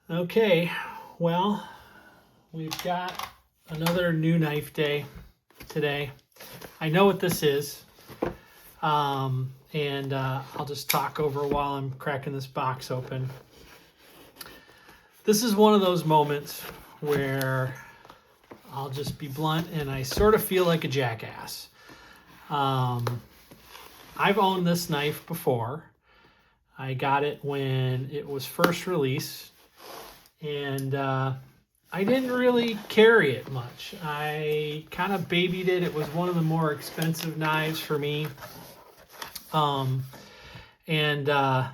Okay, well, we've got another new knife day today. I know what this is, and I'll just talk over while I'm cracking this box open. This is one of those moments where I'll just be blunt and I sort of feel like a jackass. I've owned this knife before. I got it when it was first released, and I didn't really carry it much. I kind of babied it. It was one of the more expensive knives for me. And I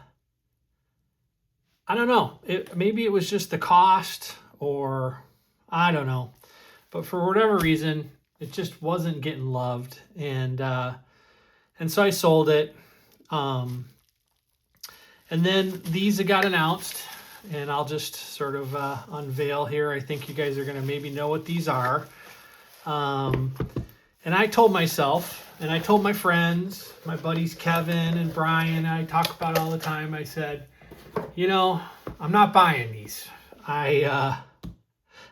don't know. Maybe it was just the cost, or I don't know. But for whatever reason, it just wasn't getting loved. And so I sold it. And then these got announced. And I'll just sort of unveil here. I think you guys are going to maybe know what these are. And I told myself, and I told my friends, my buddies Kevin and Brian, I talk about it all the time. I said, you know, I'm not buying these. I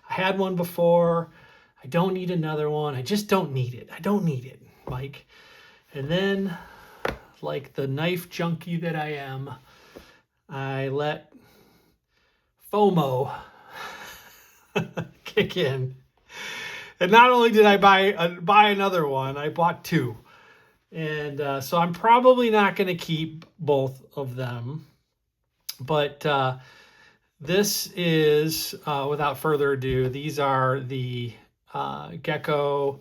had one before. I don't need another one. I just don't need it. I don't need it, Mike. And then, like the knife junkie that I am, I let FOMO kick in, and not only did I buy another one, I bought two, and so I'm probably not going to keep both of them. But this is, without further ado, these are the Gecko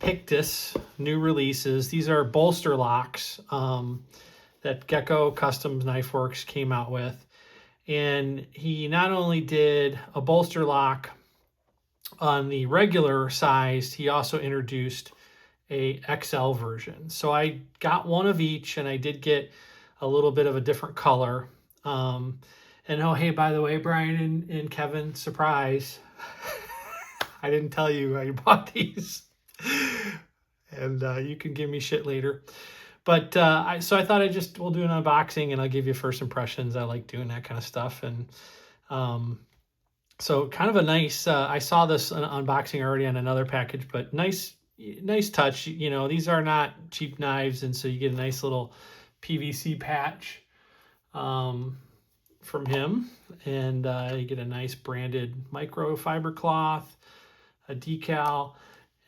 Pictus new releases. These are bolster locks that Gecko Customz Knife Works came out with. And he not only did a bolster lock on the regular size, he also introduced a XL version. So I got one of each, and I did get a little bit of a different color. And oh, hey, by the way, Brian and Kevin, surprise. I didn't tell you I bought these. And you can give me shit later. But so I thought we'll do an unboxing, and I'll give you first impressions. I like doing that kind of stuff. And so kind of a nice, I saw this unboxing already on another package, but nice touch. You know, these are not cheap knives, and so you get a nice little PVC patch from him. And you get a nice branded microfiber cloth, a decal.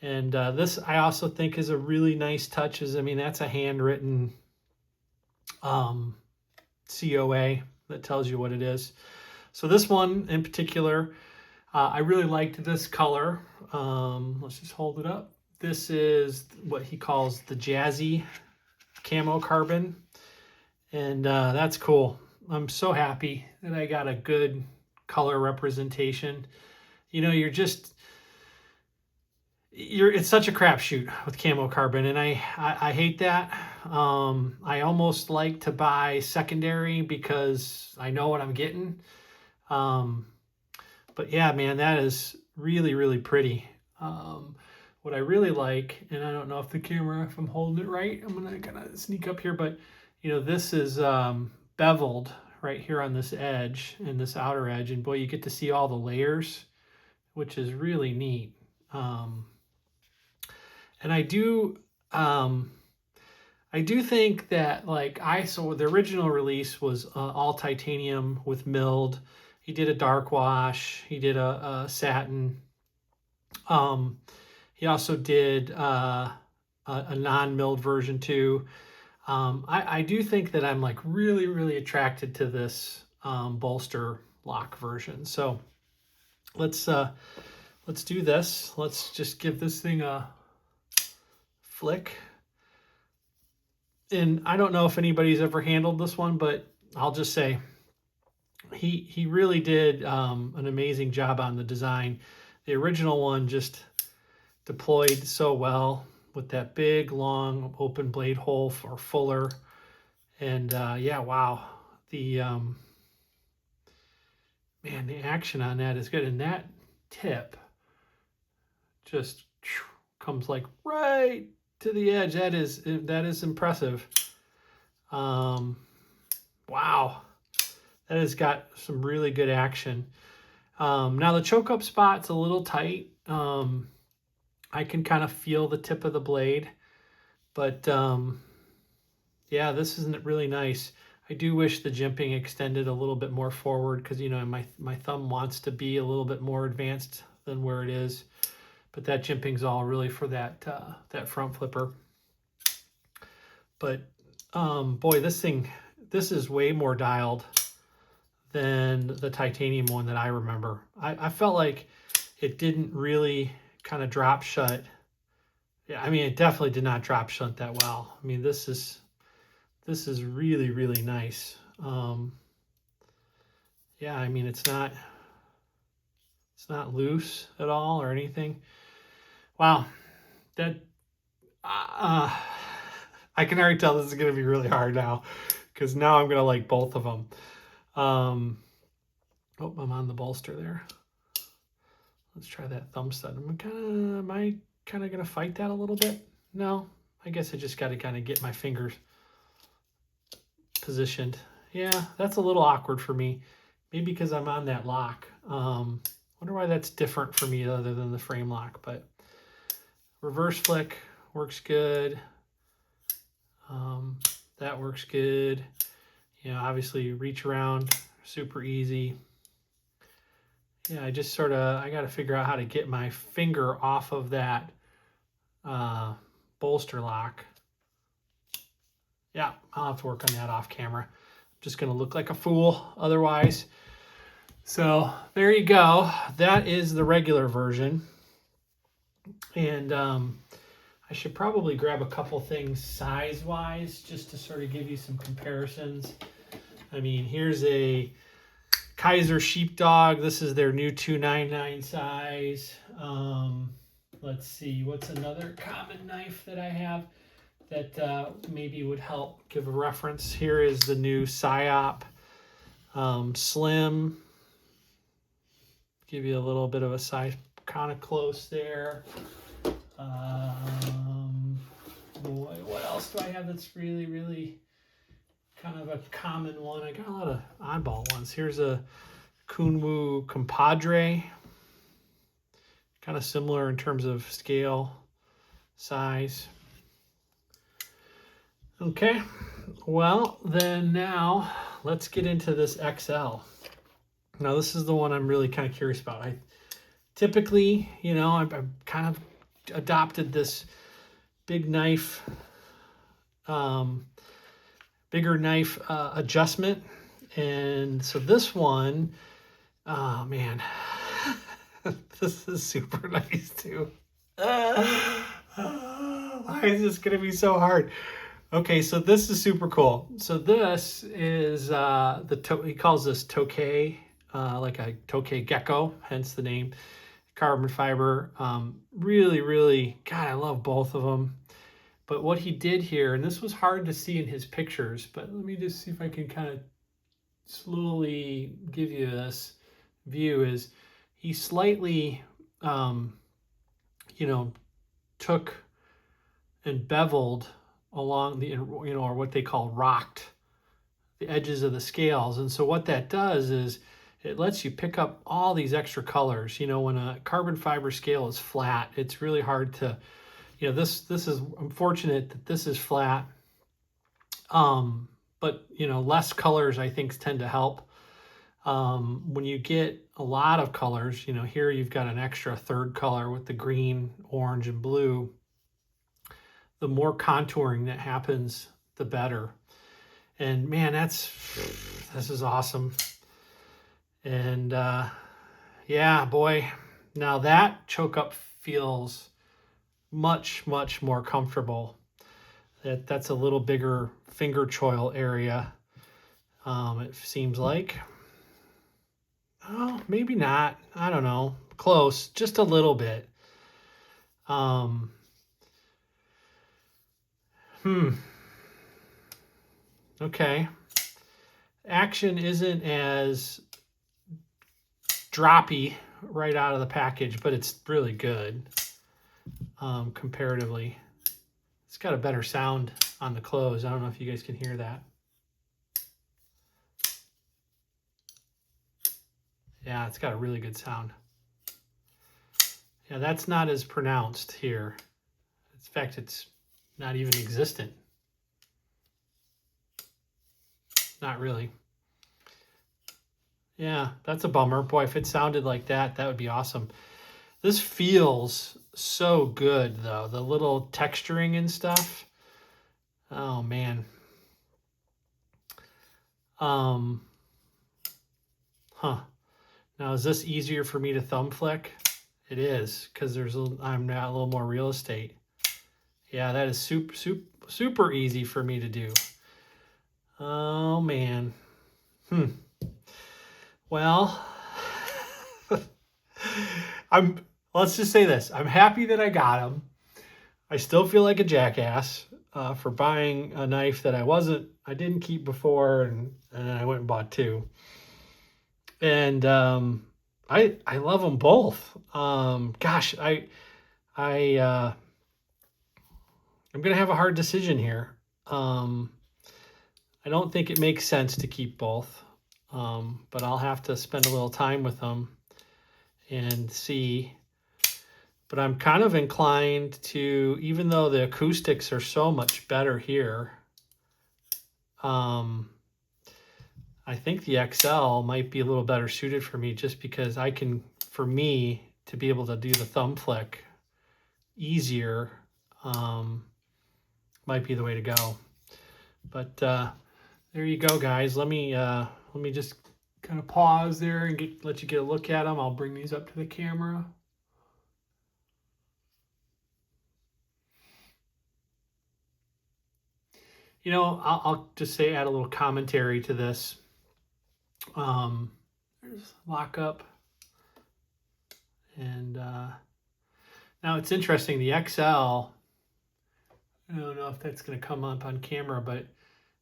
And this, I also think, is a really nice touch. I mean, that's a handwritten COA that tells you what it is. So this one in particular, I really liked this color. Let's just hold it up. This is what he calls the Jazzy Camo Carbon. And that's cool. I'm so happy that I got a good color representation. You know, it's such a crapshoot with camo carbon, and I hate that. I almost like to buy secondary because I know what I'm getting. But yeah, man, that is really, really pretty. What I really like, and I don't know if I'm holding it right, I'm gonna kind of sneak up here, but you know, this is beveled right here on this edge and this outer edge, and boy, you get to see all the layers, which is really neat. And I do think that, like, so the original release was all titanium with milled. He did a dark wash. He did a satin. He also did a non-milled version too. I do think that I'm like really, really attracted to this bolster lock version. So let's do this. Let's just give this thing a flick. And I don't know if anybody's ever handled this one, but I'll just say he really did an amazing job on the design. The original one just deployed so well with that big, long, open blade hole for fuller. And yeah, wow. The man, the action on that is good. And that tip just comes like right to the edge. That is impressive. Wow. That has got some really good action. Now the choke up spot's a little tight. I can kind of feel the tip of the blade, but yeah, this isn't really nice. I do wish the jimping extended a little bit more forward because, you know, my thumb wants to be a little bit more advanced than where it is. But that jimping's all really for that that front flipper. But boy, this is way more dialed than the titanium one that I remember. I felt like it didn't really kind of drop shut. Yeah, I mean, it definitely did not drop shut that well. I mean, this is really, really nice. Yeah, I mean, it's not loose at all or anything. Wow, that I can already tell this is going to be really hard now, because now I'm going to like both of them. Oh, I'm on the bolster there. Let's try that thumb stud. Am I kind of going to fight that a little bit? No, I guess I just got to kind of get my fingers positioned. Yeah, that's a little awkward for me. Maybe because I'm on that lock. Wonder why that's different for me other than the frame lock. But reverse flick works good. That works good. You know, obviously reach around, super easy. Yeah, I just sort of, I got to figure out how to get my finger off of that bolster lock. Yeah, I'll have to work on that off camera. I'm just going to look like a fool otherwise. So there you go. That is the regular version. And I should probably grab a couple things size-wise just to sort of give you some comparisons. I mean, here's a Kaiser Sheepdog. This is their new 299 size. Let's see, what's another common knife that I have that maybe would help give a reference? Here is the new Psyop Slim. Give you a little bit of a size, kind of close there. Boy, what else do I have that's really, really kind of a common one? I got a lot of oddball ones. Here's a Kunwu Compadre. Kind of similar in terms of scale, size. Okay, well, then now let's get into this XL. Now, this is the one I'm really kind of curious about. I typically, you know, I've kind of adopted this big knife, bigger knife adjustment. And so this one, oh man, this is super nice too. Why is this going to be so hard? Okay, so this is super cool. So this is he calls this Tokay, like a Tokay Gecko, hence the name. Carbon fiber. Really, really, God, I love both of them. But what he did here, and this was hard to see in his pictures, but let me just see if I can kind of slowly give you this view, is he slightly, you know, took and beveled along the, you know, or what they call rocked the edges of the scales. And so what that does is it lets you pick up all these extra colors. You know, when a carbon fiber scale is flat, it's really hard to, you know, this is, I'm fortunate that this is flat. But, you know, less colors, I think, tend to help. When you get a lot of colors, you know, here you've got an extra third color with the green, orange, and blue. The more contouring that happens, the better. And man, this is awesome. And yeah, boy, now that choke up feels much, much more comfortable. That's a little bigger finger choil area, it seems like. Oh, maybe not. I don't know. Close, just a little bit. Okay. Action isn't as droppy right out of the package, but it's really good comparatively. It's got a better sound on the close. I don't know if you guys can hear that. Yeah, it's got a really good sound. Yeah, that's not as pronounced here. In fact, it's not even existent. Not really. Yeah, that's a bummer. Boy, if it sounded like that, that would be awesome. This feels so good, though. The little texturing and stuff. Oh, man. Huh. Now, is this easier for me to thumb flick? It is, because I'm at a little more real estate. Yeah, that is super easy for me to do. Oh, man. Well, let's just say this. I'm happy that I got them. I still feel like a jackass for buying a knife that I didn't keep before, and then I went and bought two. And I love them both. Gosh, I'm gonna have a hard decision here. I don't think it makes sense to keep both, but I'll have to spend a little time with them and see. But I'm kind of inclined to, even though the acoustics are so much better here, I think the XL might be a little better suited for me, just because for me to be able to do the thumb flick easier, might be the way to go. But there you go, guys. Let me just kind of pause there and let you get a look at them. I'll bring these up to the camera. You know, I'll just add a little commentary to this. There's lockup. And now it's interesting, the XL, I don't know if that's going to come up on camera, but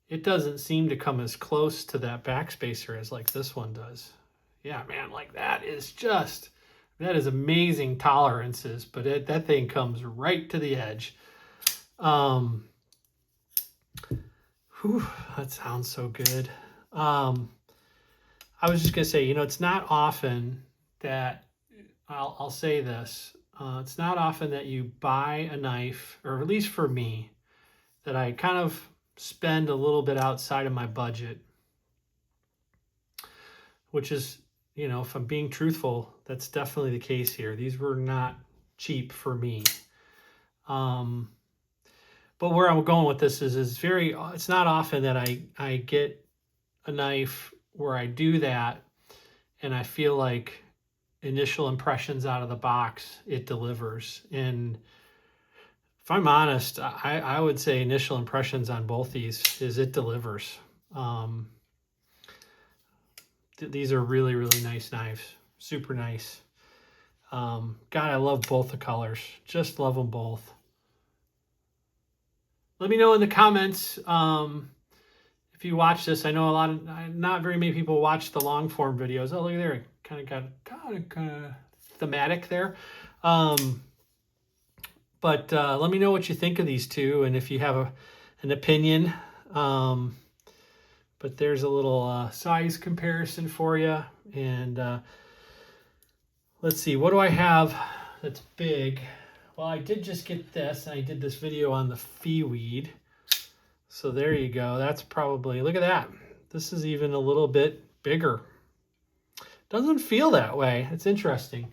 it doesn't seem to come as close to that backspacer as like this one does. Yeah, man, like that is amazing tolerances, but that thing comes right to the edge. Whew, that sounds so good. I was just gonna say, you know, it's not often that I'll say this. It's not often that you buy a knife, or at least for me, that I kind of spend a little bit outside of my budget, which is, you know, if I'm being truthful, that's definitely the case here. These were not cheap for me. But where I'm going with this is it's not often that I get a knife where I do that and I feel like initial impressions out of the box, it delivers. And if I'm honest, I would say initial impressions on both these is it delivers. These are really, really nice knives. Super nice. God, I love both the colors. Just love them both. Let me know in the comments if you watch this. I know not very many people watch the long form videos. Oh, look there. It kind of got thematic there. But let me know what you think of these two, and if you have an opinion. But there's a little size comparison for you. And let's see, what do I have that's big? Well, I did just get this, and I did this video on the Feeweed. So there you go. That's probably, look at that. This is even a little bit bigger. Doesn't feel that way. It's interesting.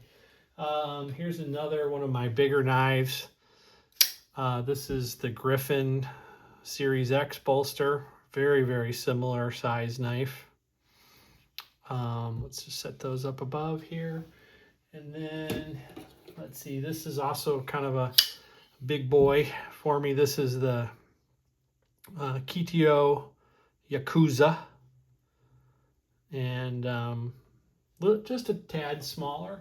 Here's another one of my bigger knives. This is the Griffin Series X bolster. Very, very similar size knife. Let's just set those up above here. And then, let's see, this is also kind of a big boy for me. This is the Kitio Yakuza. And just a tad smaller.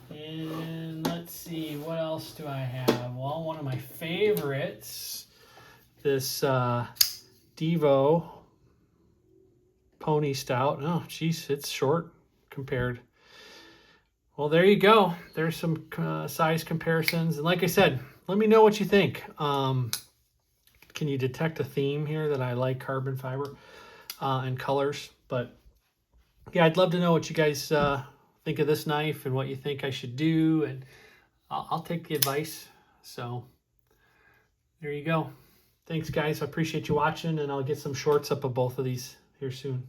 And let's see, what else do I have? Well, one of my favorites, this Devo Pony Stout. Oh, geez, it's short compared. Well, there you go. There's some size comparisons. And like I said, let me know what you think. Can you detect a theme here that I like carbon fiber and colors? But yeah, I'd love to know what you guys think of this knife and what you think I should do, and I'll take the advice. So there you go. Thanks, guys. I appreciate you watching, and I'll get some shorts up of both of these here soon.